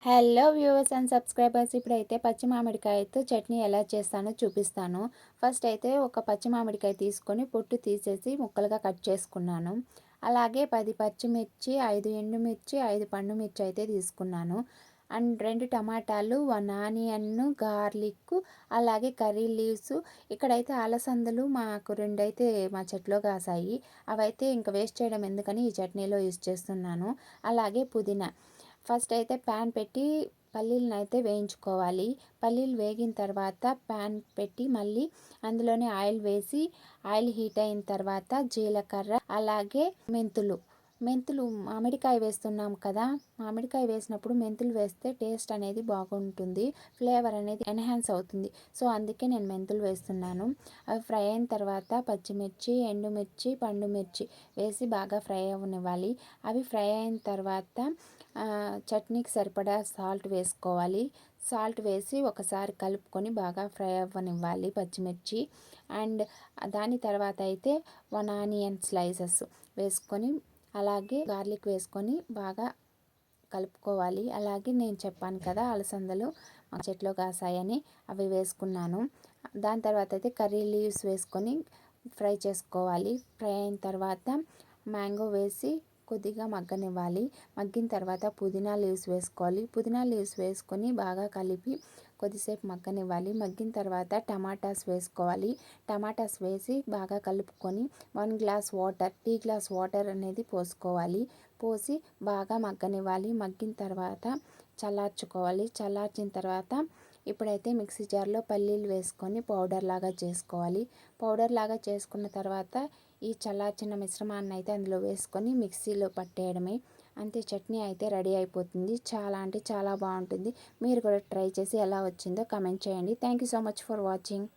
Hello viewers and subscribers, ఇప్పుడైతే పచ్చి మామిడికాయతో చట్నీ ఎలా చేస్తానో చూపిస్తాను. ఫస్ట్ అయితే ఒక పచ్చి మామిడికాయ తీసుకొని పొట్టు తీసేసి ముక్కలుగా కట్ చేసుకున్నాను. అలాగే 10 పచ్చిమిర్చి, 5 ఎండుమిర్చి, 5 పండుమిర్చి అయితే తీసుకున్నాను. అండ్ 2 టమాటాలు, 1 ఆనియన్, గార్లిక్, అలాగే కర్రీ లీవ్స్. ఇక్కడైతే అలసందలు మాకు 2 అయితే మా చెట్లో కాసాయి. అవైతే ఇంక వేస్ట్ చేయడం ఎందుకని ఈ చట్నీలో యూజ్ చేస్తున్నాను. అలాగే పుదీనా. ఫస్ట్ అయితే ప్యాన్ పెట్టి పల్లీలను అయితే వేయించుకోవాలి. పల్లీలు వేగిన తర్వాత ప్యాన్ పెట్టి మళ్ళీ అందులోనే ఆయిల్ వేసి ఆయిల్ హీట్ అయిన తర్వాత జీలకర్ర, అలాగే మెంతులు మామిడికాయ వేస్తున్నాం కదా, మామిడికాయ వేసినప్పుడు మెంతులు వేస్తే టేస్ట్ అనేది బాగుంటుంది, ఫ్లేవర్ అనేది ఎన్హాన్స్ అవుతుంది. సో అందుకే నేను మెంతులు వేస్తున్నాను. అవి ఫ్రై అయిన తర్వాత పచ్చిమిర్చి, ఎండుమిర్చి, పండుమిర్చి వేసి బాగా ఫ్రై అవ్వనివ్వాలి. అవి ఫ్రై అయిన తర్వాత చట్నీకి సరిపడా సాల్ట్ వేసుకోవాలి. సాల్ట్ వేసి ఒకసారి కలుపుకొని బాగా ఫ్రై అవ్వనివ్వాలి పచ్చిమిర్చి. అండ్ దాని తర్వాత అయితే 1 ఆనియన్ స్లైసెస్ వేసుకొని, అలాగే గార్లిక్ వేసుకొని బాగా కలుపుకోవాలి. అలాగే నేను చెప్పాను కదా అలసందలు మా చెట్లో కాసాయని, అవి వేసుకున్నాను. దాని తర్వాత అయితే కర్రీ లీవ్స్ వేసుకొని ఫ్రై చేసుకోవాలి. ఫ్రై అయిన తర్వాత మ్యాంగో వేసి కొద్దిగా మగ్గనివ్వాలి. మగ్గిన తర్వాత పుదీనా లీవ్స్ వేసుకోవాలి. పుదీనా లీవ్స్ వేసుకొని బాగా కలిపి కొద్దిసేపు మగ్గనివ్వాలి. మగ్గిన తర్వాత టమాటాస్ వేసుకోవాలి. టమాటాస్ వేసి బాగా కలుపుకొని 1 glass water, tea glass water అనేది పోసుకోవాలి. పోసి బాగా మగ్గనివ్వాలి. మగ్గిన తర్వాత చల్లార్చుకోవాలి. చల్లార్చిన తర్వాత ఇప్పుడైతే మిక్సీ జార్లో పల్లీలు వేసుకొని పౌడర్ లాగా చేసుకోవాలి. పౌడర్ లాగా చేసుకున్న తర్వాత ఈ చల్లార్చిన మిశ్రమాన్ని అయితే అందులో వేసుకొని మిక్సీలో పట్టేయడమే. అంతే, చట్నీ అయితే రెడీ అయిపోతుంది. చాలా అంటే చాలా బాగుంటుంది. మీరు కూడా ట్రై చేసి ఎలా వచ్చిందో కామెంట్ చేయండి. Thank you so much for watching.